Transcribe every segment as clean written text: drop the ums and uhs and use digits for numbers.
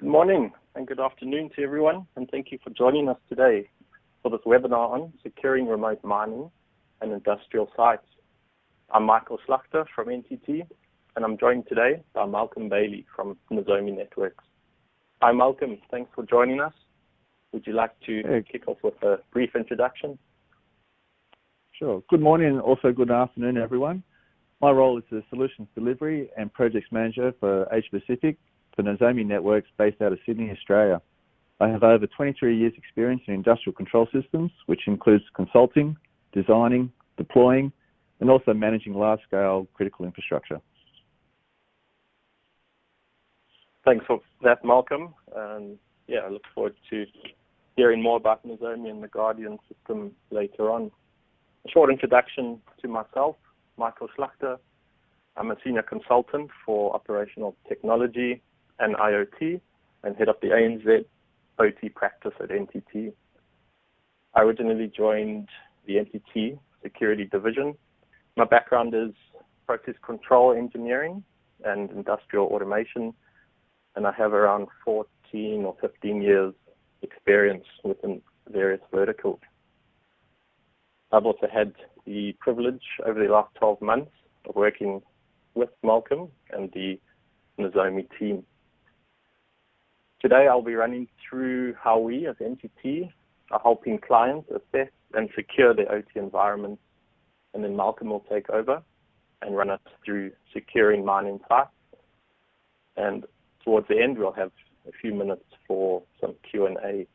morning and good afternoon to everyone, and thank you for joining us today for this webinar on securing remote mining and industrial sites. I'm Michael Slachter from NTT, and I'm joined today by Malcolm Bailie from Nozomi Networks. Hi Malcolm, thanks for joining us. Would you like to kick off with a brief introduction? Sure. Good morning and also good afternoon, everyone. My role is the Solutions Delivery and Projects Manager for Asia Pacific for Nozomi Networks based out of Sydney, Australia. I have over 23 years experience in industrial control systems, which includes consulting, designing, deploying, and also managing large-scale critical infrastructure. Thanks for that, Malcolm. I look forward to hearing more about Nozomi and the Guardian system later on. A short introduction to myself, Michael Slachter. I'm a senior consultant for operational technology and IoT and head up the ANZ OT practice at NTT. I originally joined the NTT Security division. My background is process control engineering and industrial automation, and I have around 14 or 15 years experience within various verticals. I've also had the privilege over the last 12 months of working with Malcolm and the Nozomi team. Today I'll be running through how we as NTT are helping clients assess and secure their OT environments, and then Malcolm will take over and run us through securing mining sites. And towards the end we'll have a few minutes for some Q&A.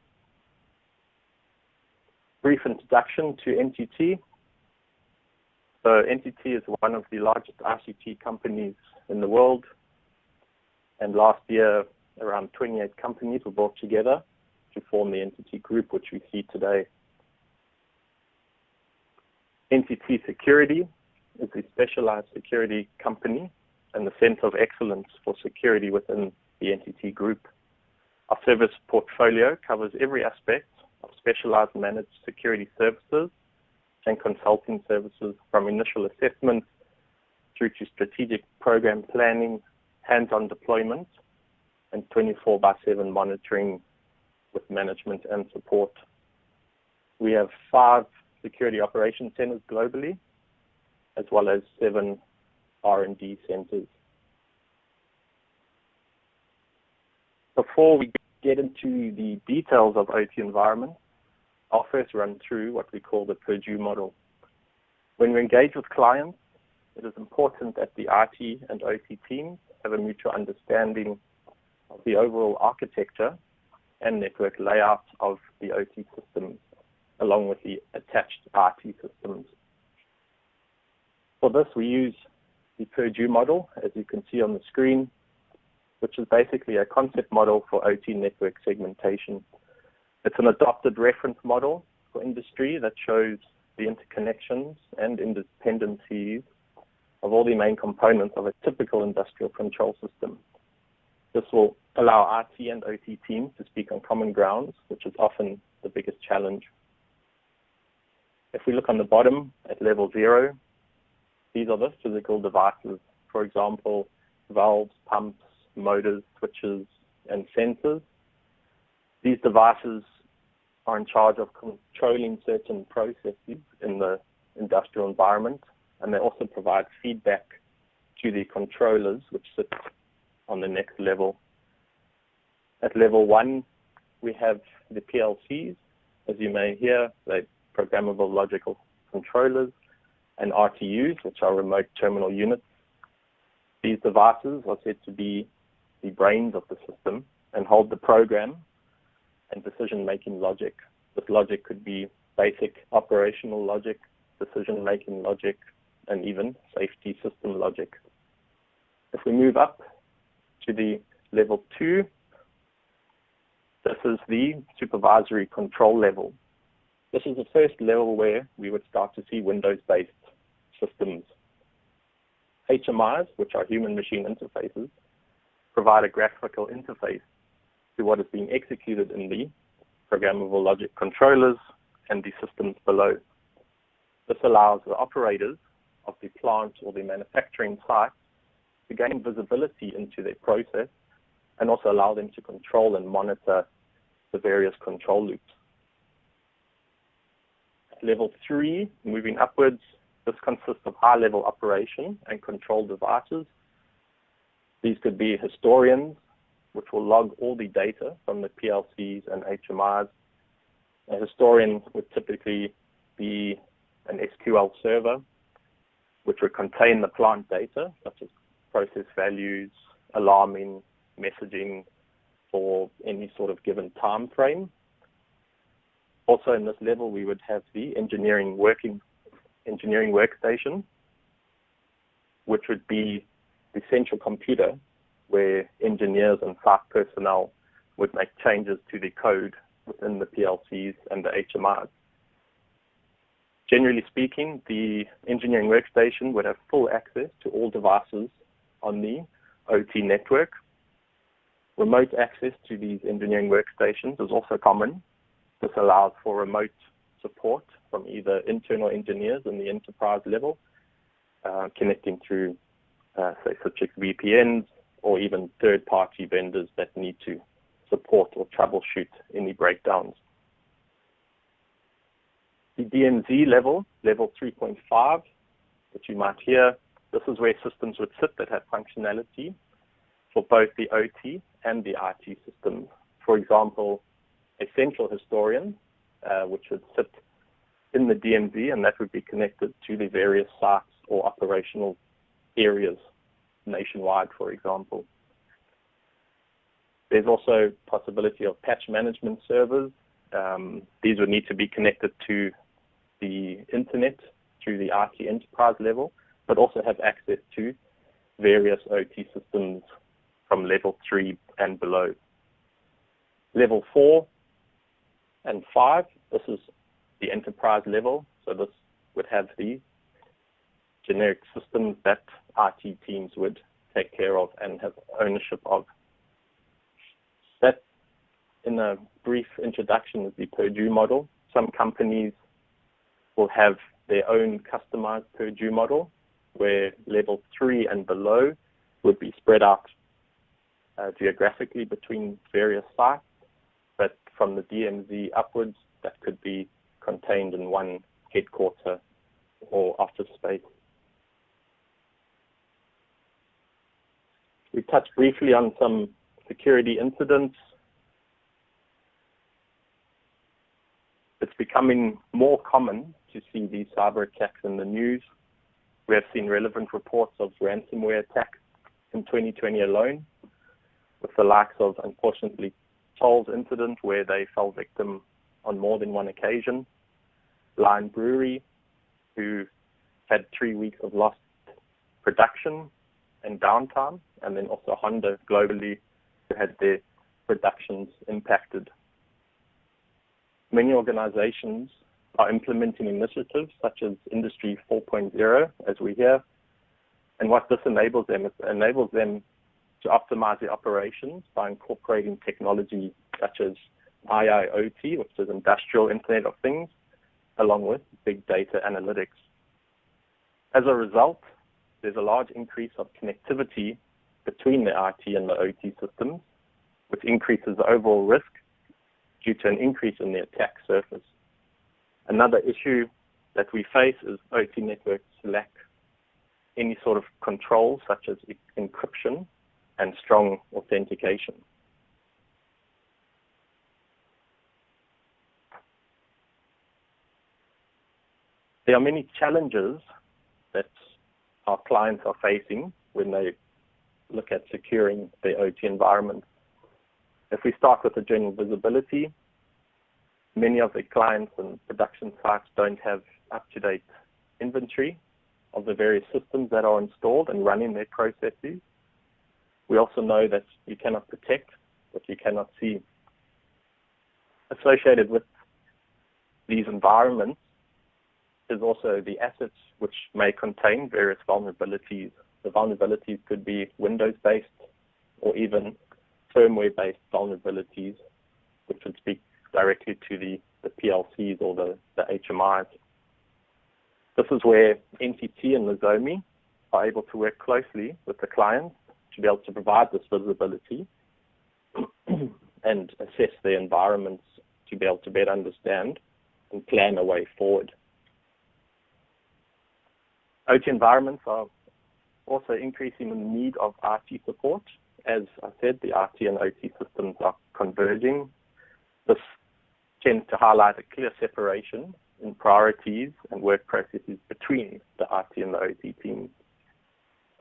Brief introduction to NTT. So NTT is one of the largest ICT companies in the world, and last year around 28 companies were brought together to form the NTT group, which we see today. NTT Security is a specialized security company and the center of excellence for security within the NTT group. Our service portfolio covers every aspect of specialized managed security services and consulting services, from initial assessment through to strategic program planning, hands-on deployment, and 24/7 monitoring with management and support. We have 5 security operations centers globally, as well as 7 R&D centers. Before we get into the details of OT environments, I'll first run through what we call the Purdue Model. When we engage with clients, it is important that the IT and OT teams have a mutual understanding of the overall architecture and network layout of the OT systems, along with the attached IT systems. For this, we use the Purdue Model, as you can see on the screen, which is basically a concept model for OT network segmentation. It's an adopted reference model for industry that shows the interconnections and interdependencies of all the main components of a typical industrial control system. This will allow IT and OT teams to speak on common grounds, which is often the biggest challenge. If we look on the bottom at level 0, these are the physical devices. For example, valves, pumps, motors, switches, and sensors. These devices are in charge of controlling certain processes in the industrial environment, and they also provide feedback to the controllers, which sit on the next level. At level 1, we have the PLCs. As you may hear, they're programmable logical controllers, and RTUs, which are remote terminal units. These devices are said to be the brains of the system and hold the program and decision-making logic. This logic could be basic operational logic, decision-making logic, and even safety system logic. If we move up to the level 2, this is the supervisory control level. This is the first level where we would start to see Windows-based systems. HMIs, which are human-machine interfaces, provide a graphical interface to what is being executed in the programmable logic controllers and the systems below. This allows the operators of the plant or the manufacturing site to gain visibility into their process and also allow them to control and monitor the various control loops. Level 3, moving upwards, this consists of high-level operation and control devices. These could be historians, which will log all the data from the PLCs and HMIs. A historian would typically be an SQL server, which would contain the plant data, such as process values, alarming, messaging for any sort of given time frame. Also in this level, we would have the engineering workstation, which would be the central computer where engineers and site personnel would make changes to the code within the PLCs and the HMIs. Generally speaking, the engineering workstation would have full access to all devices on the OT network. Remote access to these engineering workstations is also common. This allows for remote support from either internal engineers in the enterprise level, connecting through, say, such as VPNs, or even third-party vendors that need to support or troubleshoot any breakdowns. The DMZ level, level 3.5, which you might hear, this is where systems would sit that have functionality for both the OT and the IT systems. For example, a central historian, which would sit in the DMZ, and that would be connected to the various sites or operational areas nationwide, for example. There's also possibility of patch management servers. These would need to be connected to the internet through the IT enterprise level, but also have access to various OT systems from level 3 and below. Level 4 and 5, this is the enterprise level. So this would have the generic systems that IT teams would take care of and have ownership of. That, in a brief introduction, is the Purdue model. Some companies will have their own customized Purdue model, where level 3 and below would be spread out geographically between various sites, but from the DMZ upwards, that could be contained in one headquarter or office space. We touched briefly on some security incidents. It's becoming more common to see these cyber attacks in the news. We have seen relevant reports of ransomware attacks in 2020 alone, with the likes of, unfortunately, Toll's incident, where they fell victim on more than one occasion, Lion Brewery, who had 3 weeks of lost production and downtime, and then also Honda globally, who had their productions impacted. Many organizations are implementing initiatives such as Industry 4.0, as we hear, and what this enables them is to optimize their operations by incorporating technology such as IIoT, which is Industrial Internet of Things, along with big data analytics. As a result, there's a large increase of connectivity between the IT and the OT systems, which increases the overall risk due to an increase in the attack surface. Another issue that we face is OT networks lack any sort of control, such as encryption and strong authentication. There are many challenges that our clients are facing when they look at securing their OT environment. If we start with the general visibility, many of the clients and production sites don't have up-to-date inventory of the various systems that are installed and running their processes. We also know that you cannot protect what you cannot see. Associated with these environments is also the assets which may contain various vulnerabilities. The vulnerabilities could be Windows-based or even firmware-based vulnerabilities, which would speak directly to the PLCs or the HMIs. This is where NTT and Nozomi are able to work closely with the clients to be able to provide this visibility and assess their environments to be able to better understand and plan a way forward. OT environments are also increasing the need of IT support. As I said, the IT and OT systems are converging. This tends to highlight a clear separation in priorities and work processes between the IT and the OT teams.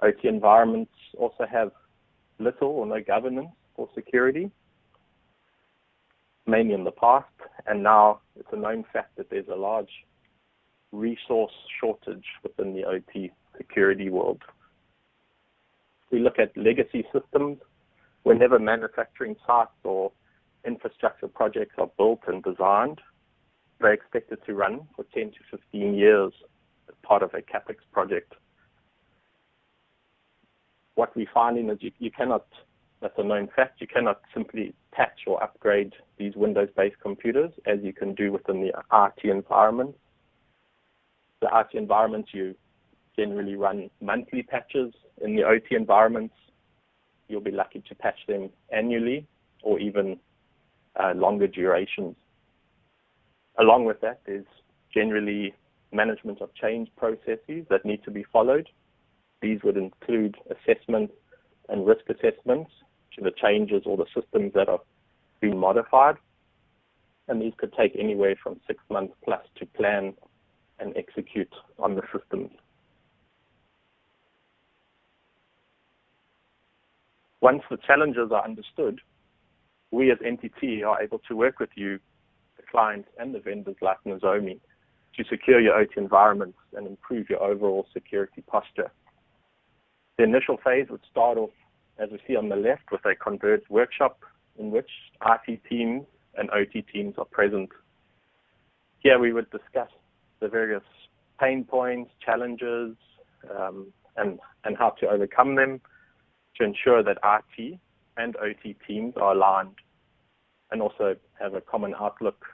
OT environments also have little or no governance for security, mainly in the past, and now it's a known fact that there's a large resource shortage within the OT security world. We look at legacy systems. Whenever manufacturing sites or infrastructure projects are built and designed, they're expected to run for 10 to 15 years as part of a CapEx project. What we're finding is you cannot, that's a known fact, you cannot simply patch or upgrade these Windows-based computers as you can do within the IT environment. The IT environments, you generally run monthly patches. In the OT environments, you'll be lucky to patch them annually or even longer durations. Along with that, there's generally management of change processes that need to be followed. These would include assessment and risk assessments to the changes or the systems that are being modified. And these could take anywhere from 6 months plus to plan and execute on the systems. Once the challenges are understood, we as NTT are able to work with you, the clients and the vendors like Nozomi, to secure your OT environments and improve your overall security posture. The initial phase would start off, as we see on the left, with a converged workshop in which IT teams and OT teams are present. Here we would discuss the various pain points, challenges, and how to overcome them to ensure that IT and OT teams are aligned and also have a common outlook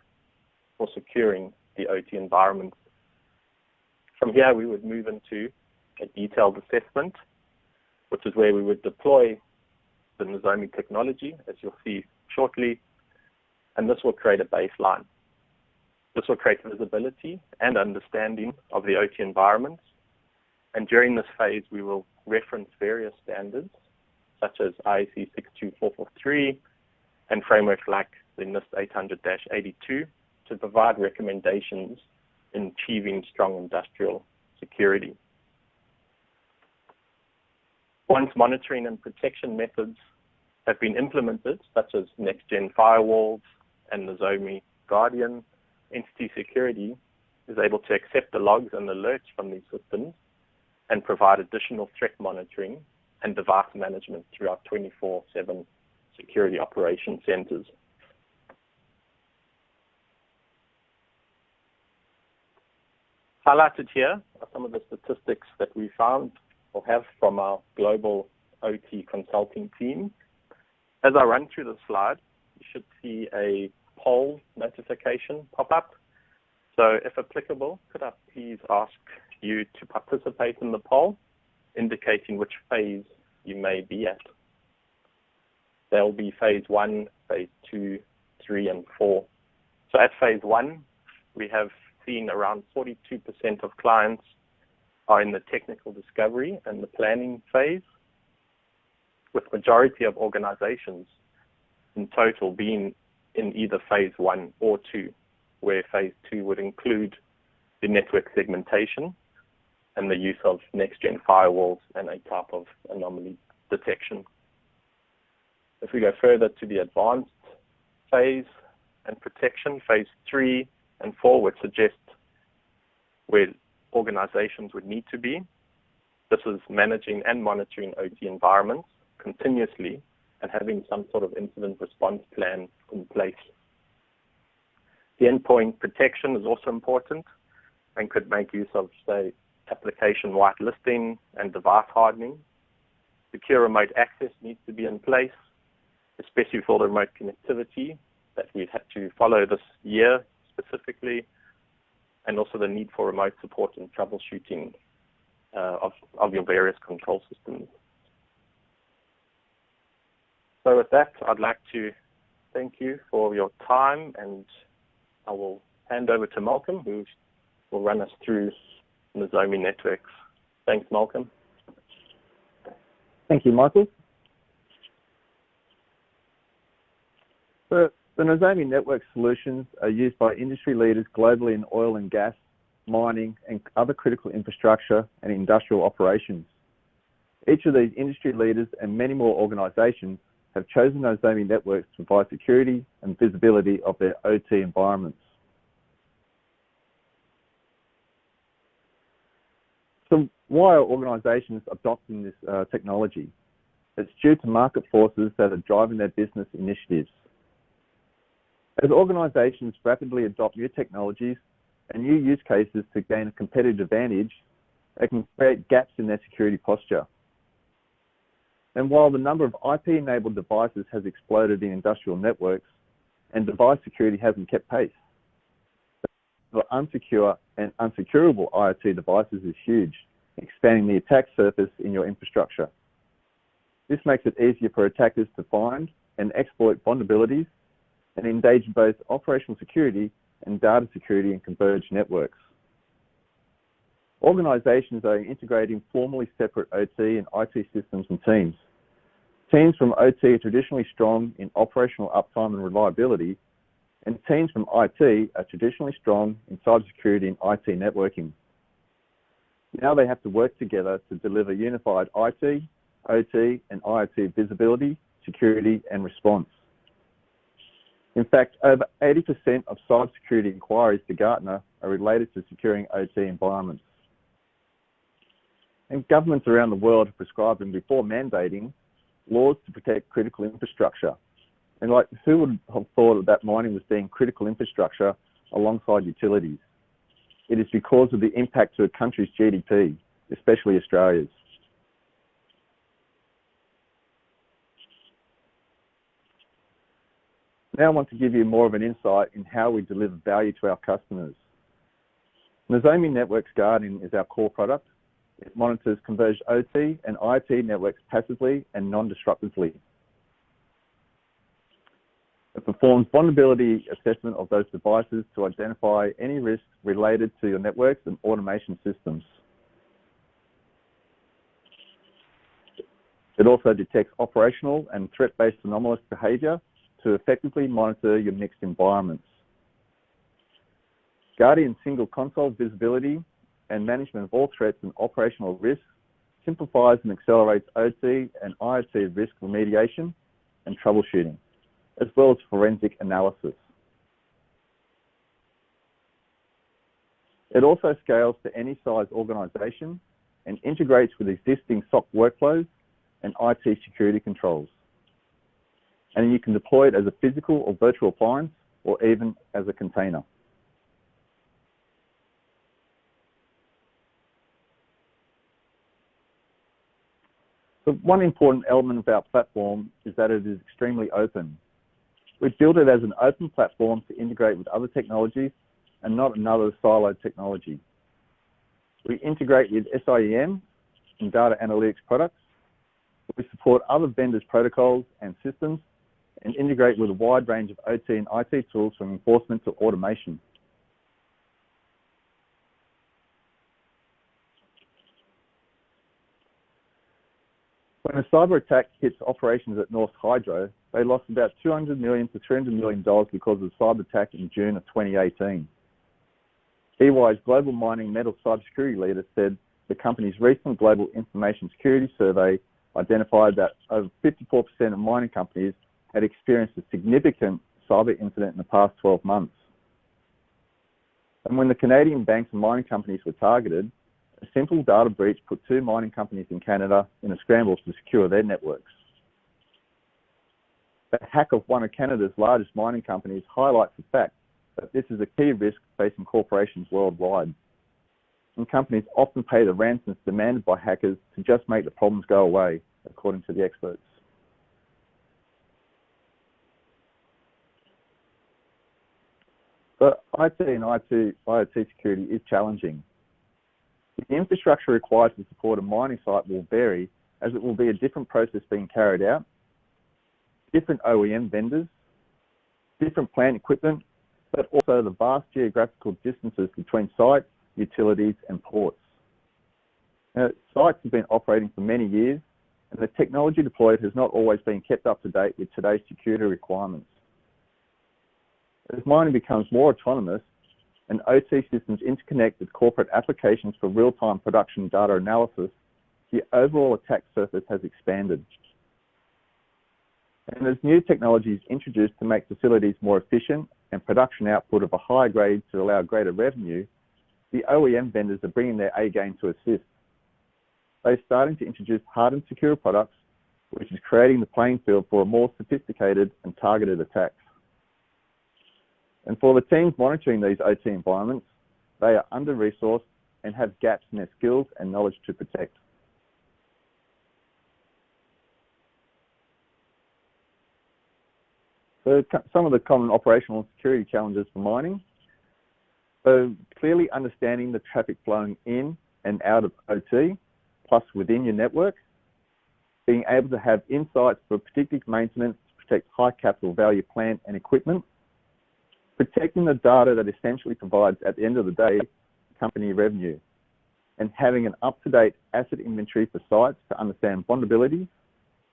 for securing the OT environment. From here, we would move into a detailed assessment, which is where we would deploy the Nozomi technology, as you'll see shortly, and this will create a baseline. This will create visibility and understanding of the OT environments, and during this phase, we will reference various standards, such as IEC 62443 and frameworks like the NIST 800-82 to provide recommendations in achieving strong industrial security. Once monitoring and protection methods have been implemented, such as next-gen firewalls and Nozomi Guardian, NTT Security is able to accept the logs and alerts from these systems and provide additional threat monitoring and device management through our 24/7 security operation centers. Highlighted here are some of the statistics that we found or have from our global OT consulting team. As I run through the slide, you should see a poll notification pop up. So if applicable, could I please ask you to participate in the poll, indicating which phase you may be at. There will be phase 1, phase 2, 3, and 4. So at phase 1, we have seen around 42% of clients are in the technical discovery and the planning phase, with majority of organizations in total being in either phase 1 or 2, where phase 2 would include the network segmentation and the use of next-gen firewalls and a type of anomaly detection. If we go further to the advanced phase and protection, phase 3 and 4 would suggest where organizations would need to be. This is managing and monitoring OT environments continuously and having some sort of incident response plan in place. The endpoint protection is also important and could make use of, say, application whitelisting and device hardening. Secure remote access needs to be in place, especially for the remote connectivity that we've had to follow this year specifically, and also the need for remote support and troubleshooting of your various control systems. So with that, I'd like to Thank you for your time, and I will hand over to Malcolm, who will run us through Nozomi networks. Thanks, Malcolm. Thank you, Michael. The Nozomi network solutions are used by industry leaders globally in oil and gas, mining, and other critical infrastructure and industrial operations. Each of these industry leaders and many more organisations have chosen Nozomi networks to provide security and visibility of their OT environments. So why are organisations adopting this technology? It's due to market forces that are driving their business initiatives. As organisations rapidly adopt new technologies and new use cases to gain a competitive advantage, they can create gaps in their security posture. And while the number of IP-enabled devices has exploded in industrial networks and device security hasn't kept pace, the unsecure and unsecurable IoT devices is huge, expanding the attack surface in your infrastructure. This makes it easier for attackers to find and exploit vulnerabilities and engage in both operational security and data security in converged networks. Organisations are integrating formally separate OT and IT systems and teams. Teams from OT are traditionally strong in operational uptime and reliability, and teams from IT are traditionally strong in cybersecurity and IT networking. Now they have to work together to deliver unified IT, OT, and IoT visibility, security, and response. In fact, over 80% of cybersecurity inquiries to Gartner are related to securing OT environments. And governments around the world have prescribed and before mandating laws to protect critical infrastructure. And like, who would have thought that mining was deemed critical infrastructure alongside utilities? It is because of the impact to a country's GDP, especially Australia's. Now I want to give you more of an insight in how we deliver value to our customers. Nozomi Networks Guardian is our core product. It monitors converged OT and IoT networks passively and non-disruptively. It performs vulnerability assessment of those devices to identify any risks related to your networks and automation systems. It also detects operational and threat-based anomalous behaviour to effectively monitor your mixed environments. Guardian's single console visibility and management of all threats and operational risks simplifies and accelerates OT and IoT risk remediation and troubleshooting, as well as forensic analysis. It also scales to any size organisation and integrates with existing SOC workflows and IT security controls. And you can deploy it as a physical or virtual appliance or even as a container. So one important element of our platform is that it is extremely open. We've built it as an open platform to integrate with other technologies and not another siloed technology. We integrate with SIEM and data analytics products. We support other vendors' protocols and systems and integrate with a wide range of OT and IT tools from enforcement to automation. When a cyber attack hits operations at North Hydro, they lost about $200 million to $300 million because of the cyber attack in June of 2018. EY's global mining metal cybersecurity leader said the company's recent global information security survey identified that over 54% of mining companies had experienced a significant cyber incident in the past 12 months. And when the Canadian banks and mining companies were targeted, a simple data breach put 2 mining companies in Canada in a scramble to secure their networks. The hack of one of Canada's largest mining companies highlights the fact that this is a key risk facing corporations worldwide. And companies often pay the ransoms demanded by hackers to just make the problems go away, according to the experts. But IT and IoT security is challenging. The infrastructure required to support a mining site will vary, as it will be a different process being carried out, different OEM vendors, different plant equipment, but also the vast geographical distances between sites, utilities and ports. Now, sites have been operating for many years, and the technology deployed has not always been kept up to date with today's security requirements. As mining becomes more autonomous and OT systems interconnect with corporate applications for real-time production data analysis, the overall attack surface has expanded. And as new technologies introduced to make facilities more efficient and production output of a higher grade to allow greater revenue, the OEM vendors are bringing their A game to assist. They're starting to introduce hardened secure products, which is creating the playing field for a more sophisticated and targeted attacks. And for the teams monitoring these OT environments, they are under-resourced and have gaps in their skills and knowledge to protect. So some of the common operational and security challenges for mining. So clearly understanding the traffic flowing in and out of OT, plus within your network, being able to have insights for predictive maintenance to protect high capital value plant and equipment, protecting the data that essentially provides, at the end of the day, company revenue, and having an up-to-date asset inventory for sites to understand vulnerabilities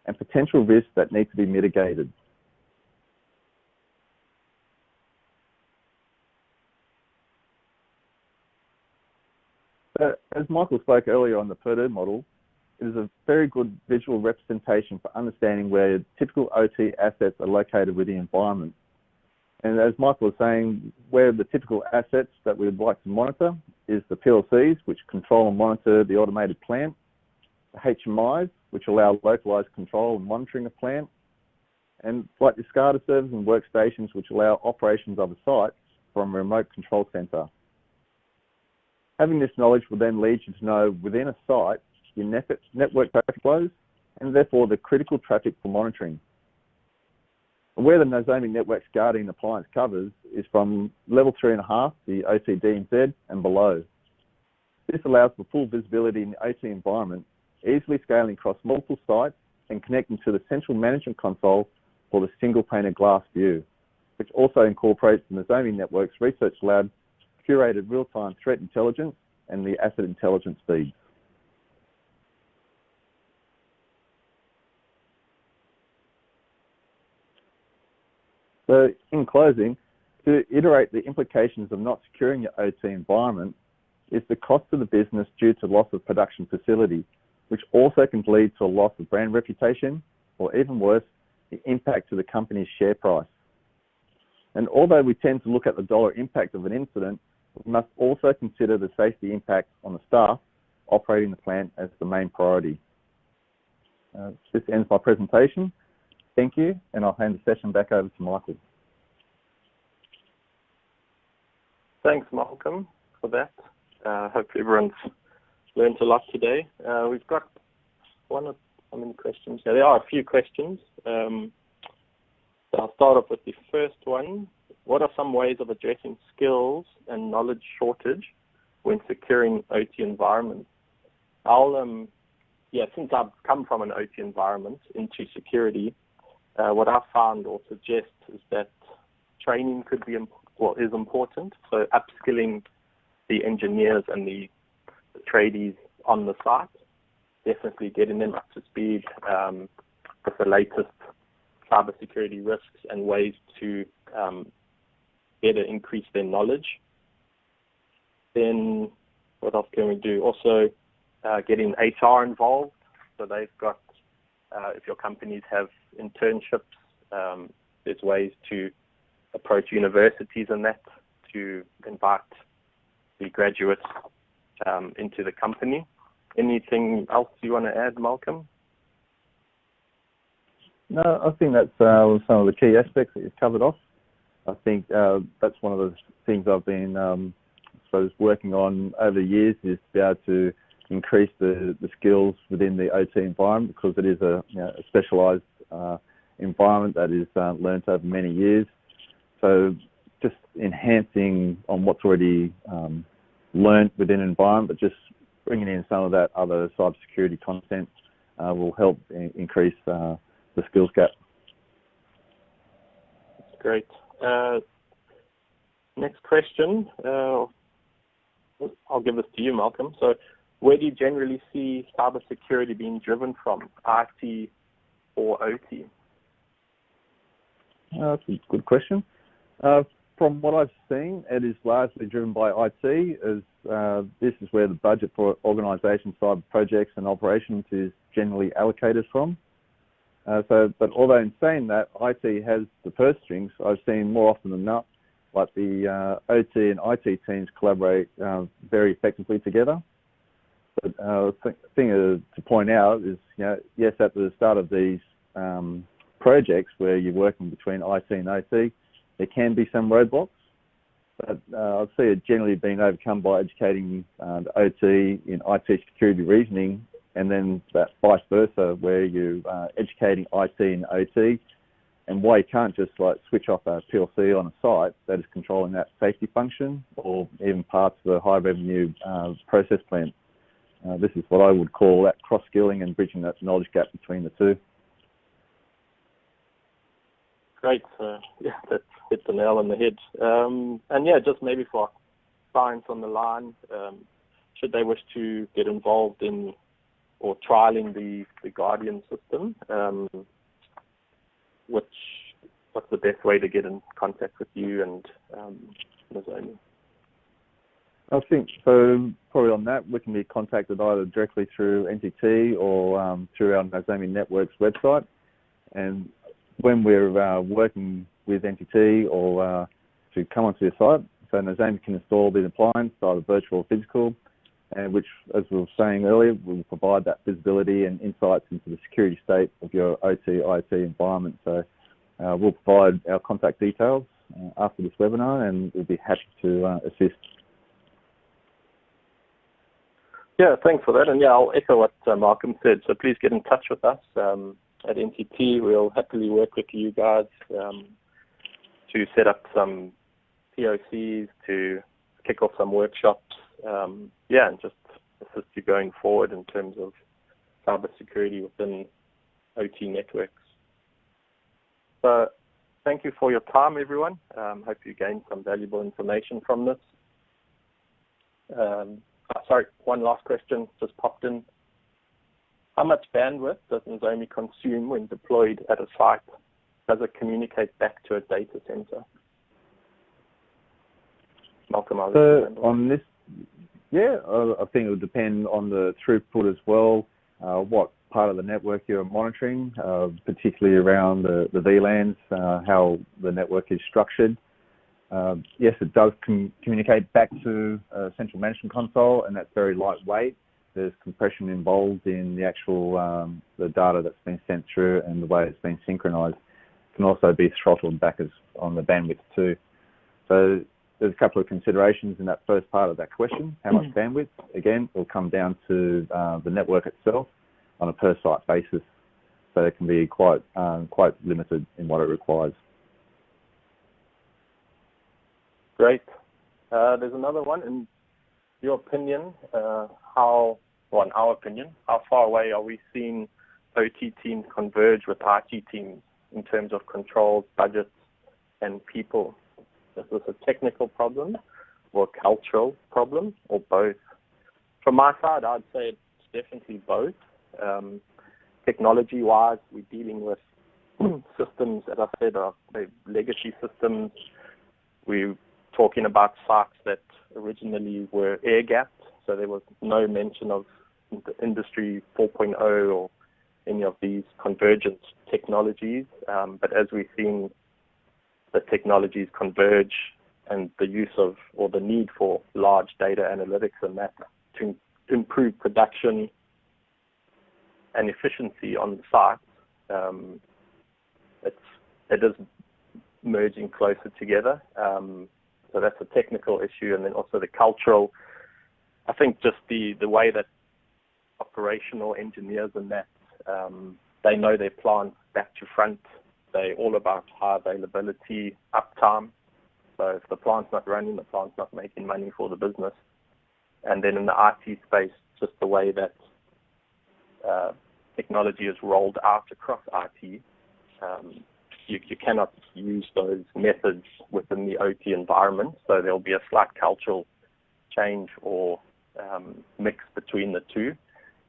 and potential risks that need to be mitigated. As Michael spoke earlier on the Purdue Model, it is a very good visual representation for understanding where typical OT assets are located within the environment. And as Michael was saying, where the typical assets that we would like to monitor is the PLCs, which control and monitor the automated plant, the HMIs, which allow localized control and monitoring of plant, and like the SCADA servers and workstations, which allow operations of a site from a remote control center. Having this knowledge will then lead you to know within a site your network traffic flows and therefore the critical traffic for monitoring. And where the Nozomi network SCADA appliance covers is from level 3.5, the OT DMZ, and below. This allows for full visibility in the OT environment, easily scaling across multiple sites and connecting to the central management console for the single pane of glass view, which also incorporates the Nozomi network's research lab curated real-time threat intelligence and the asset intelligence feeds. So in closing, to iterate the implications of not securing your OT environment is the cost to the business due to loss of production facility, which also can lead to a loss of brand reputation, or even worse, the impact to the company's share price. And although we tend to look at the dollar impact of an incident, we must also consider the safety impact on the staff operating the plant as the main priority. This ends my presentation. Thank you, and I'll hand the session back over to Michael. Thanks, Malcolm, for that. Hopefully everyone's learned a lot today. We've got how many questions? Yeah, there are a few questions. So I'll start off with the first one. What are some ways of addressing skills and knowledge shortage when securing OT environments? Since I've come from an OT environment into security, what I've found or suggest is that training is important. So upskilling the engineers and the tradies on the site, definitely getting them up to speed with the latest cybersecurity risks and ways to better increase their knowledge. Then what else can we do? Also getting HR involved. So they've got, if your companies have internships, there's ways to approach universities and that to invite the graduates into the company. Anything else you want to add, Malcolm? No, I think that's some of the key aspects that you've covered off. I think that's one of the things I've been working on over the years, is to be able to increase the skills within the OT environment, because it is a specialised environment that is learnt over many years. So just enhancing on what's already learnt within an environment, but just bringing in some of that other cybersecurity content will help increase the skills gap. Great. Next question. I'll give this to you, Malcolm. So, where do you generally see cybersecurity being driven from, IT or OT? That's a good question. From what I've seen, it is largely driven by IT, as this is where the budget for organisation cyber projects and operations is generally allocated from. But although in saying that, IT has the purse strings, I've seen more often than not, like the OT and IT teams collaborate very effectively together. But the thing to point out is, yes, at the start of these projects where you're working between IT and OT, there can be some roadblocks, but I'd see it generally being overcome by educating the OT in IT security reasoning, and then that vice versa, where you're educating IT and OT, and why you can't just like switch off a PLC on a site that is controlling that safety function, or even parts of a high revenue process plant. This is what I would call that cross-skilling and bridging that knowledge gap between the two. Great. Yeah, that hit the nail on the head. And yeah, just maybe for clients on the line, should they wish to get involved in or trialing the Guardian system, what's the best way to get in contact with you and Nozomi? I think so. Probably on that, we can be contacted either directly through NTT or through our Nozomi Networks website. And when we're working with NTT or to come onto the site, so Nozomi can install the appliance, either virtual or physical, and which, as we were saying earlier, will provide that visibility and insights into the security state of your OT, IT environment. So we'll provide our contact details after this webinar, and we'll be happy to assist. Yeah, thanks for that. And yeah, I'll echo what Malcolm said. So please get in touch with us at NTT. We'll happily work with you guys to set up some POCs, to kick off some workshops. Yeah, and just assist you going forward in terms of cybersecurity within OT networks. So thank you for your time, everyone. Hope you gained some valuable information from this. Sorry, one last question just popped in. How much bandwidth does Nozomi consume when deployed at a site? Does it communicate back to a data center? Malcolm, on this, yeah, I think it would depend on the throughput as well, what part of the network you're monitoring, particularly around the VLANs, how the network is structured. Yes, it does communicate back to a central management console, and that's very lightweight. There's compression involved in the actual the data that's been sent through and the way it's been synchronized. It can also be throttled back on the bandwidth too. So there's a couple of considerations in that first part of that question. How much bandwidth? Again, it will come down to the network itself on a per site basis. So it can be quite limited in what it requires. Great. There's another one. In your opinion, in our opinion, how far away are we seeing OT teams converge with IT teams in terms of controls, budgets, and people? Is this a technical problem or a cultural problem, or both? From my side, I'd say it's definitely both. Technology-wise, we're dealing with systems, as I said, are legacy systems. We're talking about sites that originally were air-gapped, so there was no mention of the Industry 4.0 or any of these convergence technologies. But as we've seen the technologies converge and the use of, or the need for large data analytics and that to improve production and efficiency on the site, it is merging closer together. So that's a technical issue, and then also the cultural. I think just the way that operational engineers and that, they know their plants back to front. They're all about high availability, uptime. So if the plant's not running, the plant's not making money for the business. And then in the IT space, just the way that technology is rolled out across IT, you cannot use those methods within the OT environment. So there'll be a slight cultural change or mix between the two.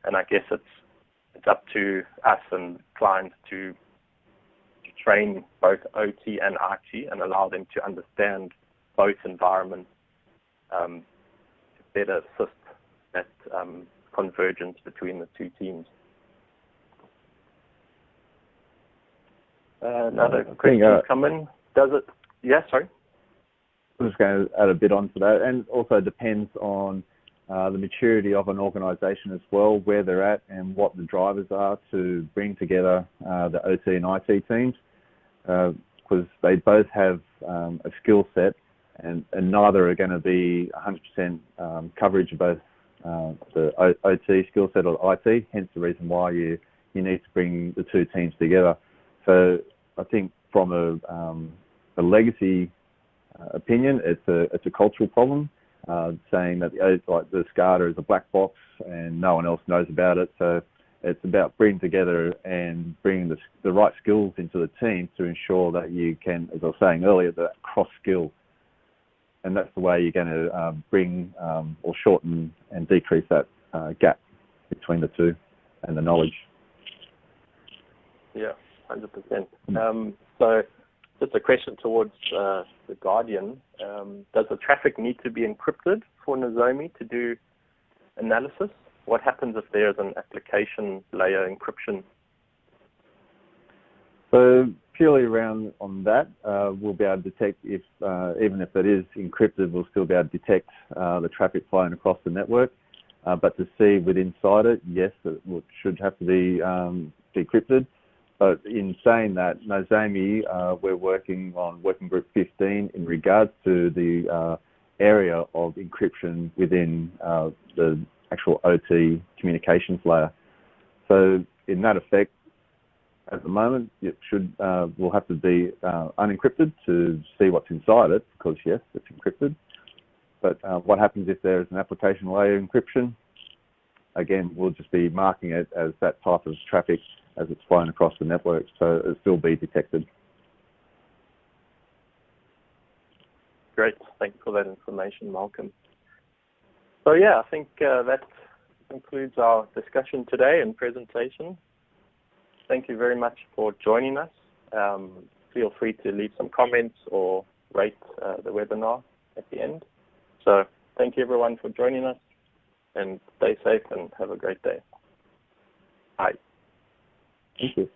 And I guess it's up to us and clients to train both OT and IT and allow them to understand both environments to better assist that convergence between the two teams. Another question come in. Does it? Yeah, sorry. I'm just going to add a bit onto that, and also depends on the maturity of an organisation as well, where they're at and what the drivers are to bring together the OT and IT teams, because they both have a skill set, and neither are going to be 100% coverage of both the OT skill set or IT. Hence the reason why you need to bring the two teams together. So I think from a legacy opinion, it's a cultural problem, saying that the SCADA is a black box and no one else knows about it. So it's about bringing together and bringing the right skills into the team to ensure that you can, as I was saying earlier, that cross skill. And that's the way you're going to bring or shorten and decrease that gap between the two and the knowledge. Yeah. 100%. So just a question towards the Guardian. Does the traffic need to be encrypted for Nozomi to do analysis? What happens if there's an application layer encryption? So purely around on that, we'll be able to detect if, even if it is encrypted, we'll still be able to detect the traffic flowing across the network. But to see within inside it, yes, it should have to be decrypted. But in saying that, Nozomi, we're working on Working Group 15 in regards to the area of encryption within the actual OT communications layer. So in that effect, at the moment, it will have to be unencrypted to see what's inside it, because yes, it's encrypted. But what happens if there is an application layer encryption? Again, we'll just be marking it as that type of traffic as it's flowing across the network, so it'll still be detected. Great, thanks for that information, Malcolm. So yeah, I think that concludes our discussion today and presentation. Thank you very much for joining us. Feel free to leave some comments or rate the webinar at the end. So thank you everyone for joining us, and stay safe and have a great day. Bye. Thank you.